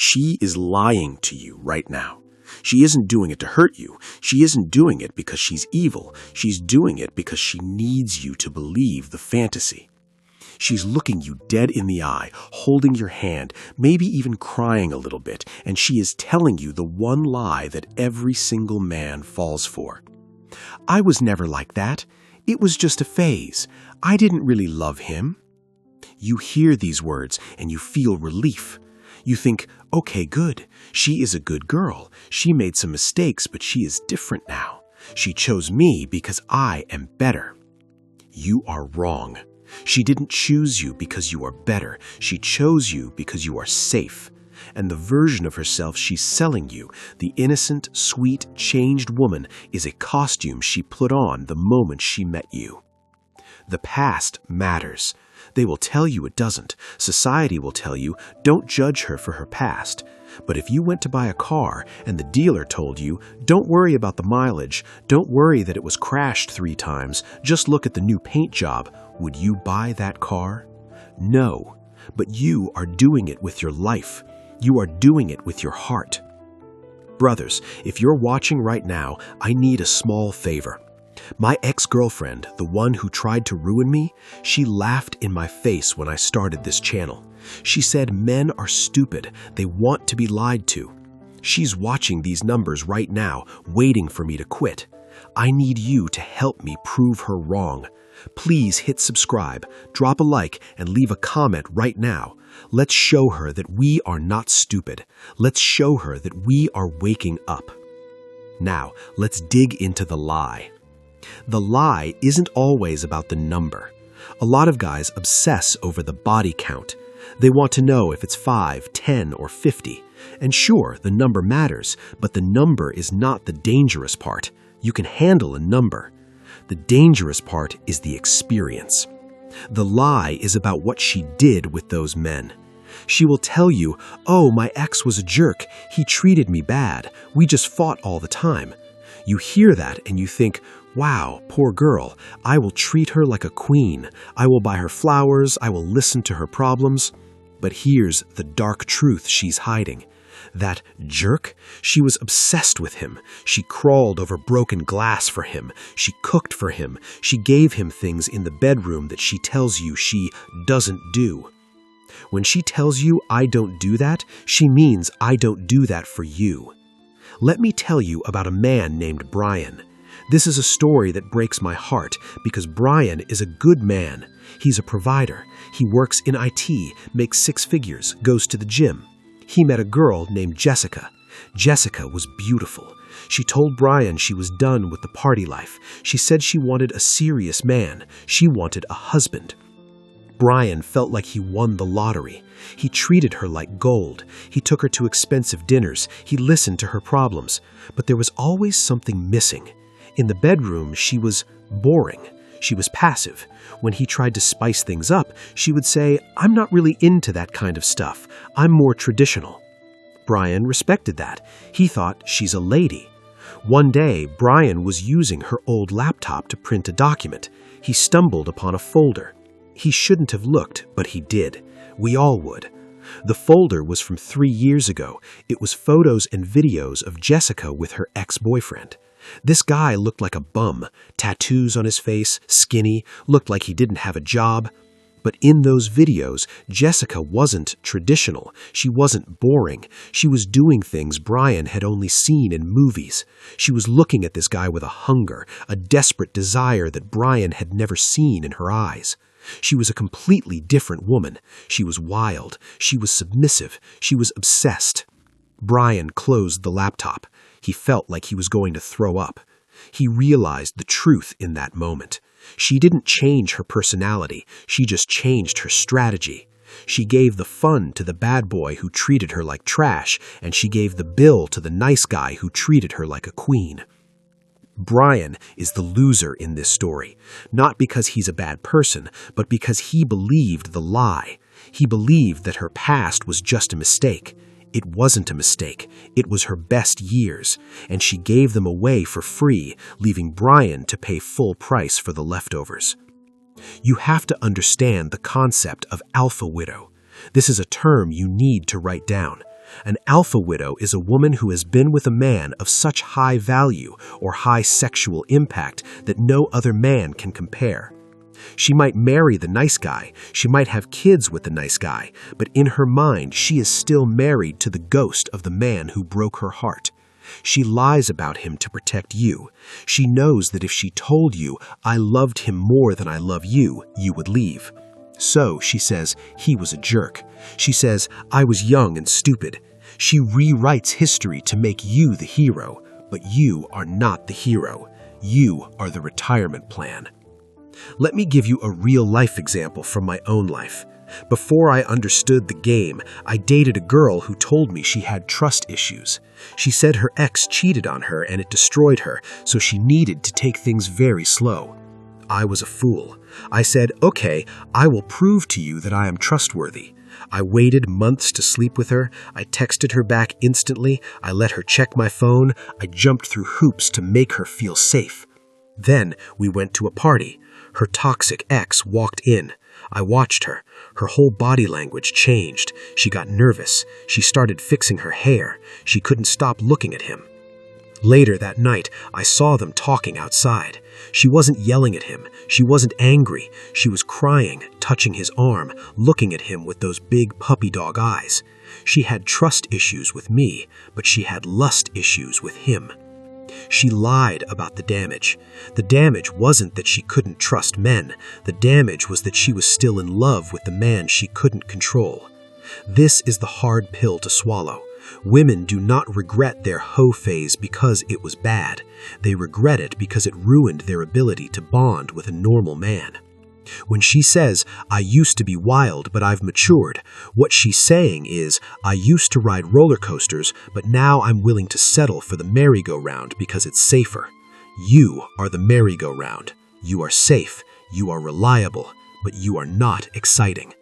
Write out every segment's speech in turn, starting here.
She is lying to you right now. She isn't doing it to hurt you. She isn't doing it because she's evil. She's doing it because she needs you to believe the fantasy. She's looking you dead in the eye, holding your hand, maybe even crying a little bit, and she is telling you the one lie that every single man falls for. I was never like that. It was just a phase. I didn't really love him. You hear these words and you feel relief. You think, okay, good. She is a good girl. She made some mistakes, but she is different now. She chose me because I am better. You are wrong. She didn't choose you because you are better. She chose you because you are safe. And the version of herself she's selling you, the innocent, sweet, changed woman, is a costume she put on the moment she met you. The past matters. They will tell you it doesn't. Society will tell you, don't judge her for her past. But if you went to buy a car and the dealer told you, don't worry about the mileage, don't worry that it was crashed 3 times, just look at the new paint job, would you buy that car? No, but you are doing it with your life. You are doing it with your heart. Brothers, if you're watching right now, I need a small favor. My ex-girlfriend, the one who tried to ruin me, she laughed in my face when I started this channel. She said men are stupid, they want to be lied to. She's watching these numbers right now, waiting for me to quit. I need you to help me prove her wrong. Please hit subscribe, drop a like, and leave a comment right now. Let's show her that we are not stupid. Let's show her that we are waking up. Now, let's dig into the lie. The lie isn't always about the number. A lot of guys obsess over the body count. They want to know if it's 5, 10, or 50. And sure, the number matters, but the number is not the dangerous part. You can handle a number. The dangerous part is the experience. The lie is about what she did with those men. She will tell you, oh, my ex was a jerk. He treated me bad. We just fought all the time. You hear that and you think, wow, poor girl. I will treat her like a queen. I will buy her flowers. I will listen to her problems. But here's the dark truth she's hiding. That jerk, she was obsessed with him. She crawled over broken glass for him. She cooked for him. She gave him things in the bedroom that she tells you she doesn't do. When she tells you, I don't do that, she means I don't do that for you. Let me tell you about a man named Brian. This is a story that breaks my heart because Brian is a good man. He's a provider. He works in IT, makes 6 figures, goes to the gym. He met a girl named Jessica. Jessica was beautiful. She told Brian she was done with the party life. She said she wanted a serious man. She wanted a husband. Brian felt like he won the lottery. He treated her like gold. He took her to expensive dinners. He listened to her problems. But there was always something missing. In the bedroom, she was boring. She was passive. When he tried to spice things up, she would say, I'm not really into that kind of stuff. I'm more traditional. Brian respected that. He thought she's a lady. One day, Brian was using her old laptop to print a document. He stumbled upon a folder. He shouldn't have looked, but he did. We all would. The folder was from 3 years ago. It was photos and videos of Jessica with her ex-boyfriend. This guy looked like a bum, tattoos on his face, skinny, looked like he didn't have a job. But in those videos, Jessica wasn't traditional. She wasn't boring. She was doing things Brian had only seen in movies. She was looking at this guy with a hunger, a desperate desire that Brian had never seen in her eyes. She was a completely different woman. She was wild. She was submissive. She was obsessed. Brian closed the laptop. He felt like he was going to throw up. He realized the truth in that moment. She didn't change her personality. She just changed her strategy. She gave the fun to the bad boy who treated her like trash, and she gave the bill to the nice guy who treated her like a queen. Brian is the loser in this story, not because he's a bad person, but because he believed the lie. He believed that her past was just a mistake. It wasn't a mistake. It was her best years, and she gave them away for free, leaving Brian to pay full price for the leftovers. You have to understand the concept of alpha widow. This is a term you need to write down. An alpha widow is a woman who has been with a man of such high value or high sexual impact that no other man can compare. She might marry the nice guy, she might have kids with the nice guy, but in her mind she is still married to the ghost of the man who broke her heart. She lies about him to protect you. She knows that if she told you, "I loved him more than I love you," you would leave. So she says, "He was a jerk." She says, "I was young and stupid." She rewrites history to make you the hero, but you are not the hero. You are the retirement plan. Let me give you a real-life example from my own life. Before I understood the game, I dated a girl who told me she had trust issues. She said her ex cheated on her and it destroyed her, so she needed to take things very slow. I was a fool. I said, "Okay, I will prove to you that I am trustworthy." I waited months to sleep with her. I texted her back instantly. I let her check my phone. I jumped through hoops to make her feel safe. Then we went to a party. Her toxic ex walked in. I watched her. Her whole body language changed. She got nervous. She started fixing her hair. She couldn't stop looking at him. Later that night, I saw them talking outside. She wasn't yelling at him. She wasn't angry. She was crying, touching his arm, looking at him with those big puppy dog eyes. She had trust issues with me, but she had lust issues with him. She lied about the damage. The damage wasn't that she couldn't trust men. The damage was that she was still in love with the man she couldn't control. This is the hard pill to swallow. Women do not regret their hoe phase because it was bad. They regret it because it ruined their ability to bond with a normal man. When she says, "I used to be wild, but I've matured," what she's saying is, "I used to ride roller coasters, but now I'm willing to settle for the merry-go-round because it's safer." You are the merry-go-round. You are safe, you are reliable, but you are not exciting.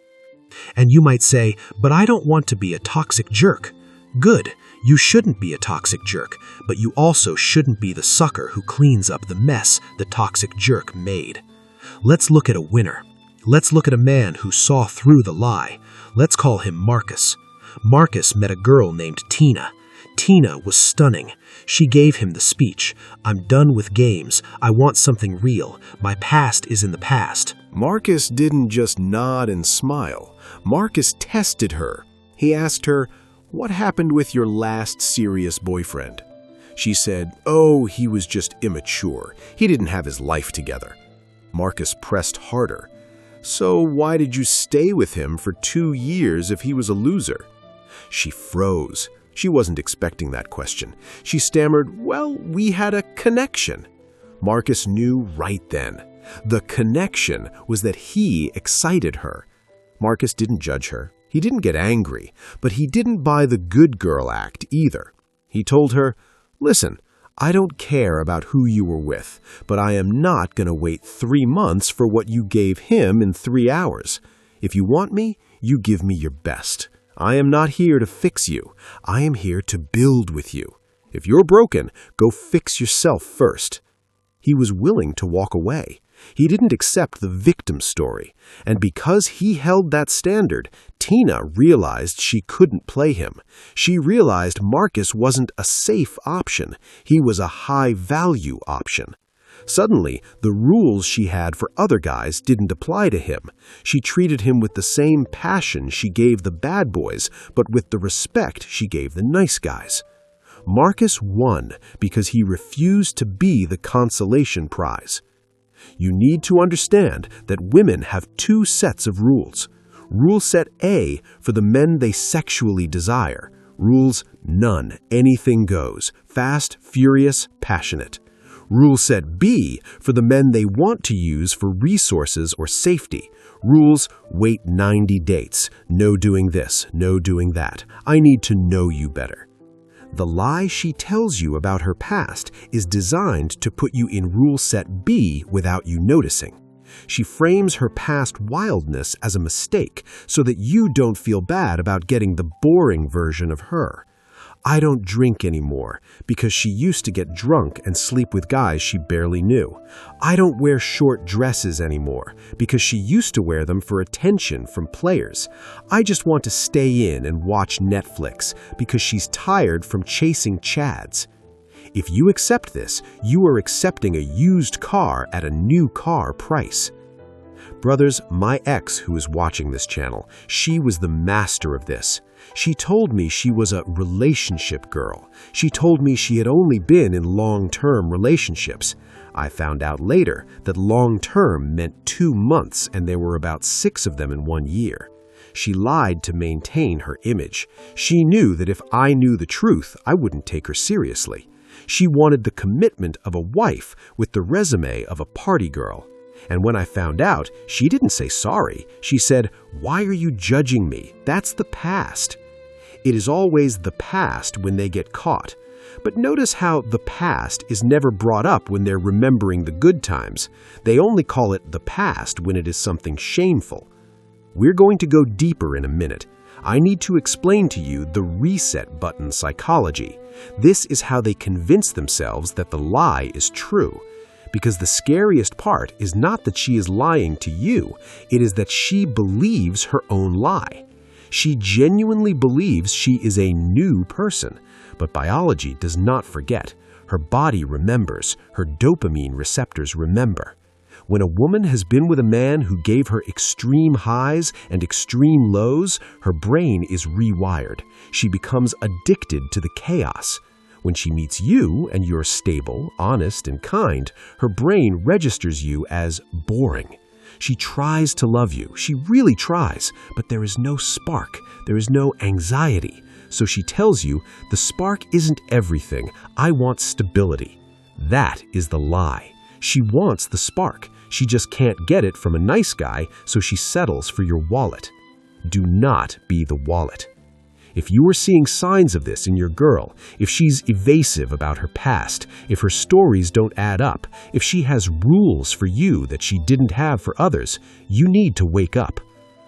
And you might say, "But I don't want to be a toxic jerk." Good, you shouldn't be a toxic jerk, but you also shouldn't be the sucker who cleans up the mess the toxic jerk made. Let's look at a winner. Let's look at a man who saw through the lie. Let's call him Marcus. Marcus met a girl named Tina. Tina was stunning. She gave him the speech, "I'm done with games. I want something real. My past is in the past." Marcus didn't just nod and smile. Marcus tested her. He asked her, "What happened with your last serious boyfriend?" She said, "Oh, he was just immature. He didn't have his life together." Marcus pressed harder. "So why did you stay with him for 2 years if he was a loser?" She froze. She wasn't expecting that question. She stammered, "Well, we had a connection." Marcus knew right then. The connection was that he excited her. Marcus didn't judge her. He didn't get angry, but he didn't buy the good girl act either. He told her, "Listen, I don't care about who you were with, but I am not going to wait 3 months for what you gave him in 3 hours. If you want me, you give me your best. I am not here to fix you. I am here to build with you. If you're broken, go fix yourself first." He was willing to walk away. He didn't accept the victim story, and because he held that standard, Tina realized she couldn't play him. She realized Marcus wasn't a safe option. He was a high-value option. Suddenly, the rules she had for other guys didn't apply to him. She treated him with the same passion she gave the bad boys, but with the respect she gave the nice guys. Marcus won because he refused to be the consolation prize. You need to understand that women have 2 sets of rules. Rule set A for the men they sexually desire. Rules none, anything goes, fast, furious, passionate. Rule set B for the men they want to use for resources or safety. Rules wait 90 dates, no doing this, no doing that. I need to know you better. The lie she tells you about her past is designed to put you in rule set B without you noticing. She frames her past wildness as a mistake so that you don't feel bad about getting the boring version of her. I don't drink anymore because she used to get drunk and sleep with guys she barely knew. I don't wear short dresses anymore because she used to wear them for attention from players. I just want to stay in and watch Netflix because she's tired from chasing chads. If you accept this, you are accepting a used car at a new car price. Brothers, my ex who is watching this channel, she was the master of this. She told me she was a relationship girl. She told me she had only been in long-term relationships. I found out later that long-term meant 2 months and there were about 6 of them in 1 year. She lied to maintain her image. She knew that if I knew the truth, I wouldn't take her seriously. She wanted the commitment of a wife with the resume of a party girl. And when I found out, she didn't say sorry. She said, "Why are you judging me? That's the past." It is always the past when they get caught. But notice how the past is never brought up when they're remembering the good times. They only call it the past when it is something shameful. We're going to go deeper in a minute. I need to explain to you the reset button psychology. This is how they convince themselves that the lie is true. Because the scariest part is not that she is lying to you, it is that she believes her own lie. She genuinely believes she is a new person, but biology does not forget. Her body remembers, her dopamine receptors remember. When a woman has been with a man who gave her extreme highs and extreme lows, her brain is rewired. She becomes addicted to the chaos. When she meets you and you're stable, honest, and kind, her brain registers you as boring. She tries to love you. She really tries, but there is no spark. There is no anxiety. So she tells you, the spark isn't everything. I want stability. That is the lie. She wants the spark. She just can't get it from a nice guy, so she settles for your wallet. Do not be the wallet. If you are seeing signs of this in your girl, if she's evasive about her past, if her stories don't add up, if she has rules for you that she didn't have for others, you need to wake up.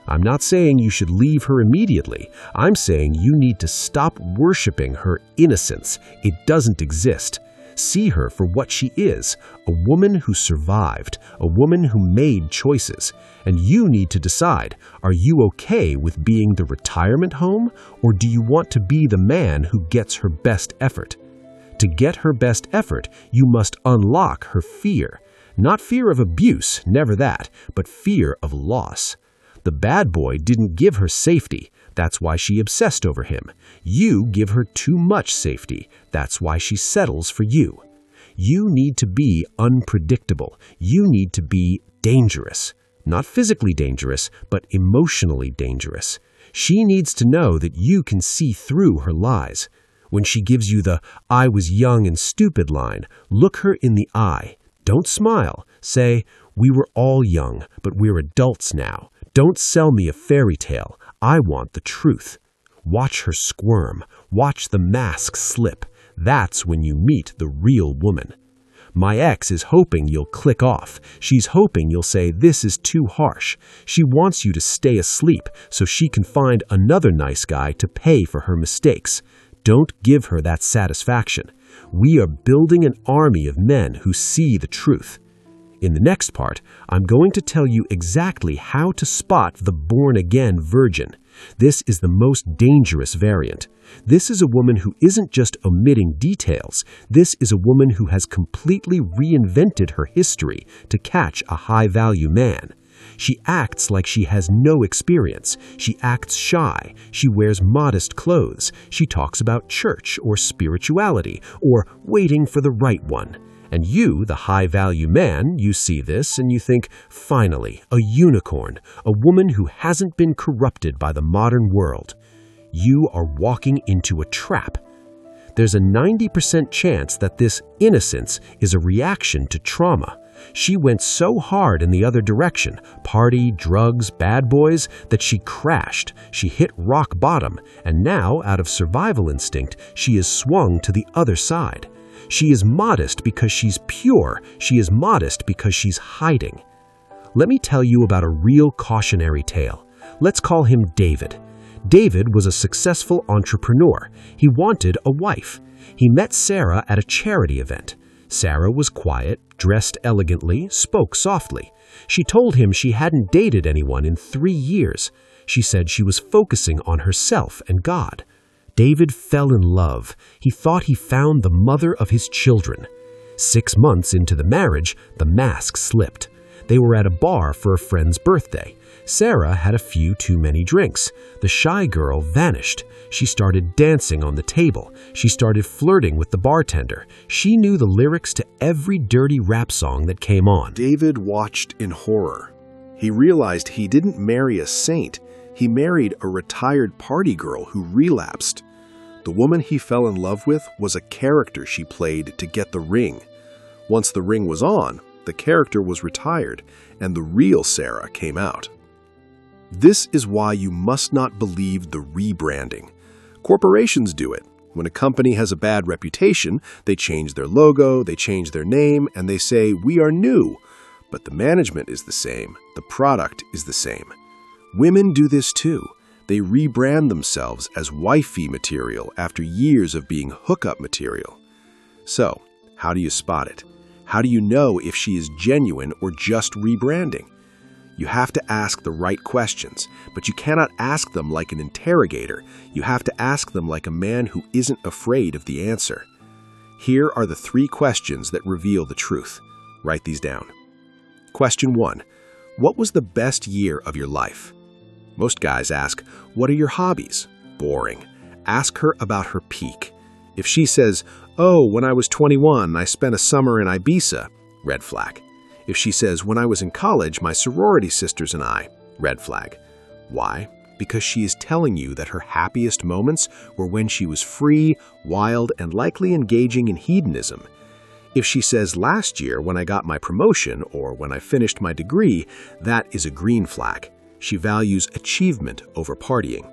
I'm not saying you should leave her immediately. I'm saying you need to stop worshiping her innocence. It doesn't exist. See her for what she is, a woman who survived, a woman who made choices. And you need to decide, are you okay with being the retirement home, or do you want to be the man who gets her best effort? To get her best effort, you must unlock her fear. Not fear of abuse, never that, but fear of loss. The bad boy didn't give her safety. That's why she obsessed over him. You give her too much safety. That's why she settles for you. You need to be unpredictable. You need to be dangerous. Not physically dangerous, but emotionally dangerous. She needs to know that you can see through her lies. When she gives you the "I was young and stupid" line, look her in the eye. Don't smile. Say, "We were all young, but we're adults now. Don't sell me a fairy tale. I want the truth." Watch her squirm. Watch the mask slip. That's when you meet the real woman. My ex is hoping you'll click off. She's hoping you'll say, "This is too harsh." She wants you to stay asleep so she can find another nice guy to pay for her mistakes. Don't give her that satisfaction. We are building an army of men who see the truth. In the next part, I'm going to tell you exactly how to spot the born-again virgin. This is the most dangerous variant. This is a woman who isn't just omitting details. This is a woman who has completely reinvented her history to catch a high-value man. She acts like she has no experience. She acts shy. She wears modest clothes. She talks about church or spirituality or waiting for the right one. And you, the high-value man, you see this and you think, finally, a unicorn, a woman who hasn't been corrupted by the modern world. You are walking into a trap. There's a 90% chance that this innocence is a reaction to trauma. She went so hard in the other direction, party, drugs, bad boys, that she crashed. She hit rock bottom, and now, out of survival instinct, she is swung to the other side. She is modest because she's pure. She is modest because she's hiding. Let me tell you about a real cautionary tale. Let's call him David. David was a successful entrepreneur. He wanted a wife. He met Sarah at a charity event. Sarah was quiet, dressed elegantly, spoke softly. She told him she hadn't dated anyone in 3 years. She said she was focusing on herself and God. David fell in love. He thought he found the mother of his children. 6 months into the marriage, the mask slipped. They were at a bar for a friend's birthday. Sarah had a few too many drinks. The shy girl vanished. She started dancing on the table. She started flirting with the bartender. She knew the lyrics to every dirty rap song that came on. David watched in horror. He realized he didn't marry a saint. He married a retired party girl who relapsed. The woman he fell in love with was a character she played to get the ring. Once the ring was on, the character was retired, and the real Sarah came out. This is why you must not believe the rebranding. Corporations do it. When a company has a bad reputation, they change their logo, they change their name, and they say, "We are new." But the management is the same. The product is the same. Women do this too. They rebrand themselves as wifey material after years of being hookup material. So, how do you spot it? How do you know if she is genuine or just rebranding? You have to ask the right questions, but you cannot ask them like an interrogator. You have to ask them like a man who isn't afraid of the answer. Here are the 3 questions that reveal the truth. Write these down. Question 1. What was the best year of your life? Most guys ask, what are your hobbies? Boring. Ask her about her peak. If she says, oh, when I was 21, I spent a summer in Ibiza, red flag. If she says, when I was in college, my sorority sisters and I, red flag. Why? Because she is telling you that her happiest moments were when she was free, wild, and likely engaging in hedonism. If she says, last year when I got my promotion or when I finished my degree, that is a green flag. She values achievement over partying.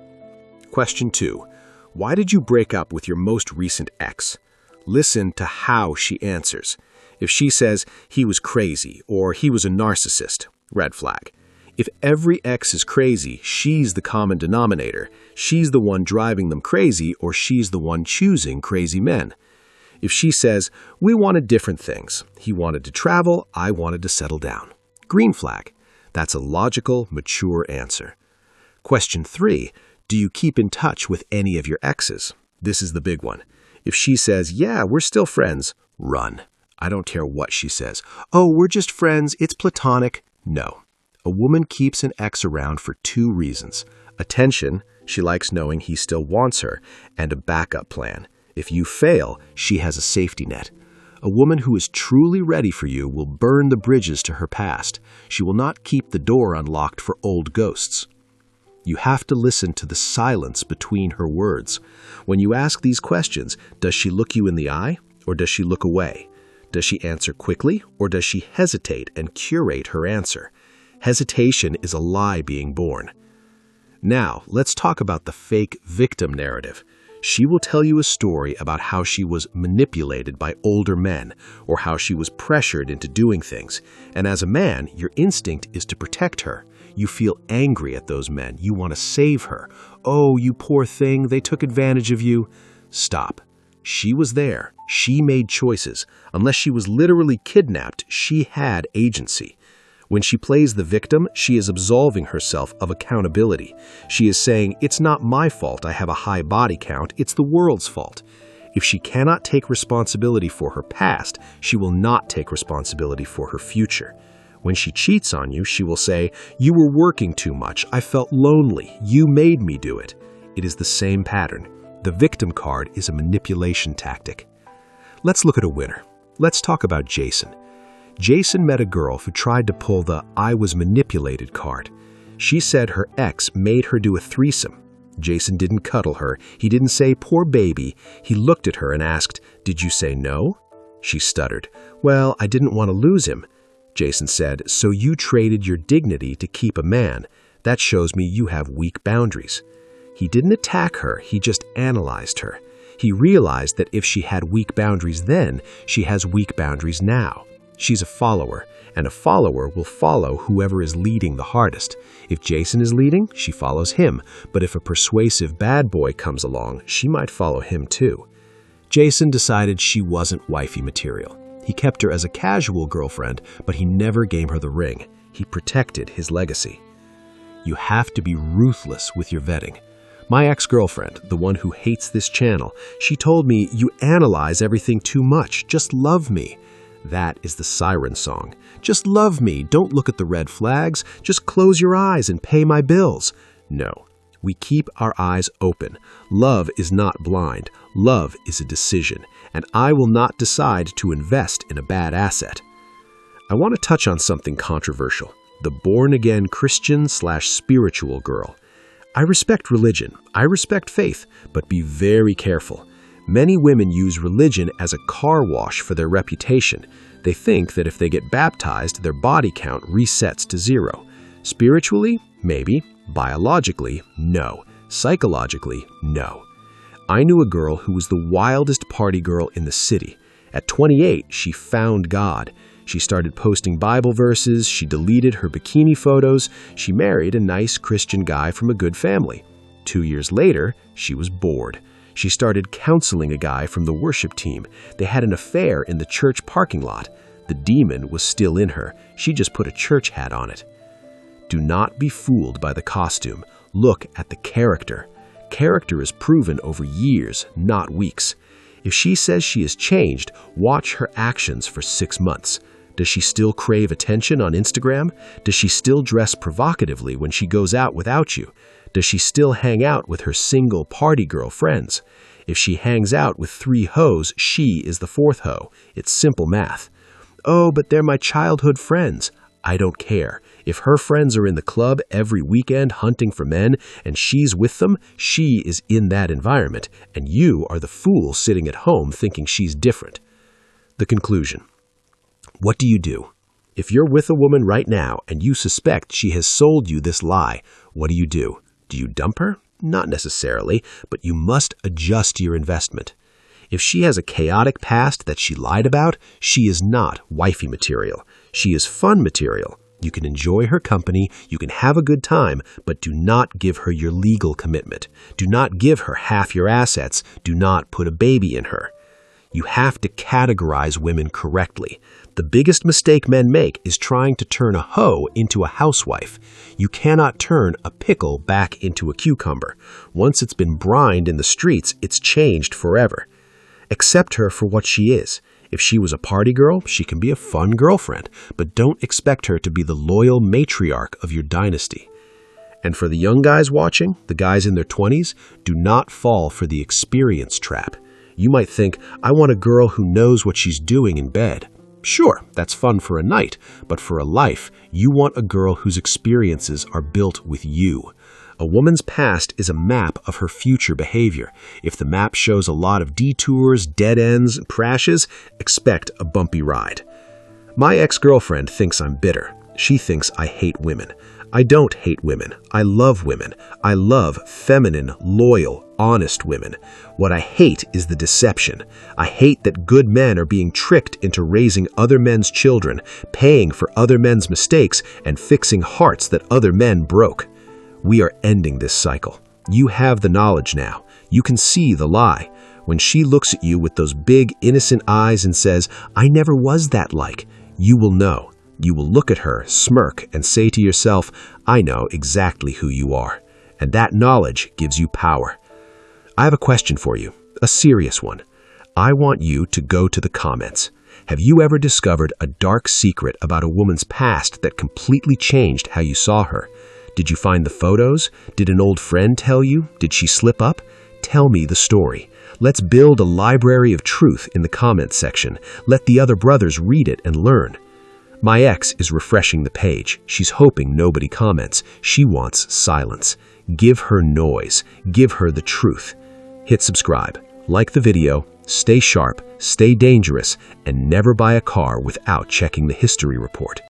Question 2. Why did you break up with your most recent ex? Listen to how she answers. If she says, he was crazy or he was a narcissist, red flag. If every ex is crazy, she's the common denominator. She's the one driving them crazy or she's the one choosing crazy men. If she says, we wanted different things. He wanted to travel, I wanted to settle down. Green flag. That's a logical, mature answer. Question 3. Do you keep in touch with any of your exes? This is the big one. If she says, yeah, we're still friends, run. I don't care what she says. Oh, we're just friends, it's platonic. No. A woman keeps an ex around for 2 reasons. Attention, she likes knowing he still wants her, and a backup plan. If you fail, she has a safety net. A woman who is truly ready for you will burn the bridges to her past. She will not keep the door unlocked for old ghosts. You have to listen to the silence between her words. When you ask these questions, does she look you in the eye or does she look away? Does she answer quickly or does she hesitate and curate her answer? Hesitation is a lie being born. Now, let's talk about the fake victim narrative. She will tell you a story about how she was manipulated by older men or how she was pressured into doing things. And as a man, your instinct is to protect her. You feel angry at those men. You want to save her. Oh, you poor thing, they took advantage of you. Stop. She was there. She made choices. Unless she was literally kidnapped, she had agency. When she plays the victim, she is absolving herself of accountability. She is saying, it's not my fault I have a high body count, it's the world's fault. If she cannot take responsibility for her past, she will not take responsibility for her future. When she cheats on you, she will say, you were working too much, I felt lonely, you made me do it. It is the same pattern. The victim card is a manipulation tactic. Let's look at a winner. Let's talk about Jason. Jason met a girl who tried to pull the I was manipulated card. She said her ex made her do a threesome. Jason didn't cuddle her. He didn't say, poor baby. He looked at her and asked, did you say no? She stuttered, well, I didn't want to lose him. Jason said, so you traded your dignity to keep a man. That shows me you have weak boundaries. He didn't attack her, he just analyzed her. He realized that if she had weak boundaries then, she has weak boundaries now. She's a follower, and a follower will follow whoever is leading the hardest. If Jason is leading, she follows him, but if a persuasive bad boy comes along, she might follow him too. Jason decided she wasn't wifey material. He kept her as a casual girlfriend, but he never gave her the ring. He protected his legacy. You have to be ruthless with your vetting. My ex-girlfriend, the one who hates this channel, she told me, "You analyze everything too much. Just love me." That is the siren song. Just love me. Don't look at the red flags. Just close your eyes and pay my bills. No, we keep our eyes open. Love is not blind. Love is a decision, and I will not decide to invest in a bad asset. I want to touch on something controversial. The born-again Christian/spiritual girl. I respect religion. I respect faith, but be very careful. Many women use religion as a car wash for their reputation. They think that if they get baptized, their body count resets to 0. Spiritually, maybe. Biologically, no. Psychologically, no. I knew a girl who was the wildest party girl in the city. At 28, she found God. She started posting Bible verses, she deleted her bikini photos, she married a nice Christian guy from a good family. 2 years later, she was bored. She started counseling a guy from the worship team. They had an affair in the church parking lot. The demon was still in her. She just put a church hat on it. Do not be fooled by the costume. Look at the character. Character is proven over years, not weeks. If she says she has changed, watch her actions for 6 months. Does she still crave attention on Instagram? Does she still dress provocatively when she goes out without you? Does she still hang out with her single party girl friends? If she hangs out with 3 hoes, she is the 4th hoe. It's simple math. Oh, but they're my childhood friends. I don't care. If her friends are in the club every weekend hunting for men and she's with them, she is in that environment, and you are the fool sitting at home thinking she's different. The conclusion. What do you do? If you're with a woman right now and you suspect she has sold you this lie, what do? Do you dump her? Not necessarily, but you must adjust your investment. If she has a chaotic past that she lied about, she is not wifey material. She is fun material. You can enjoy her company, you can have a good time, but do not give her your legal commitment. Do not give her half your assets. Do not put a baby in her. You have to categorize women correctly. The biggest mistake men make is trying to turn a hoe into a housewife. You cannot turn a pickle back into a cucumber. Once it's been brined in the streets, it's changed forever. Accept her for what she is. If she was a party girl, she can be a fun girlfriend, but don't expect her to be the loyal matriarch of your dynasty. And for the young guys watching, the guys in their 20s, do not fall for the experience trap. You might think, I want a girl who knows what she's doing in bed. Sure, that's fun for a night, but for a life, you want a girl whose experiences are built with you. A woman's past is a map of her future behavior. If the map shows a lot of detours, dead ends, and crashes, expect a bumpy ride. My ex-girlfriend thinks I'm bitter. She thinks I hate women. I don't hate women. I love women. I love feminine, loyal, honest women. What I hate is the deception. I hate that good men are being tricked into raising other men's children, paying for other men's mistakes, and fixing hearts that other men broke. We are ending this cycle. You have the knowledge now. You can see the lie. When she looks at you with those big, innocent eyes and says, I never was that like, you will know. You will look at her, smirk, and say to yourself, I know exactly who you are. And that knowledge gives you power. I have a question for you, a serious one. I want you to go to the comments. Have you ever discovered a dark secret about a woman's past that completely changed how you saw her? Did you find the photos? Did an old friend tell you? Did she slip up? Tell me the story. Let's build a library of truth in the comments section. Let the other brothers read it and learn. My ex is refreshing the page. She's hoping nobody comments. She wants silence. Give her noise. Give her the truth. Hit subscribe. Like the video. Stay sharp. Stay dangerous. And never buy a car without checking the history report.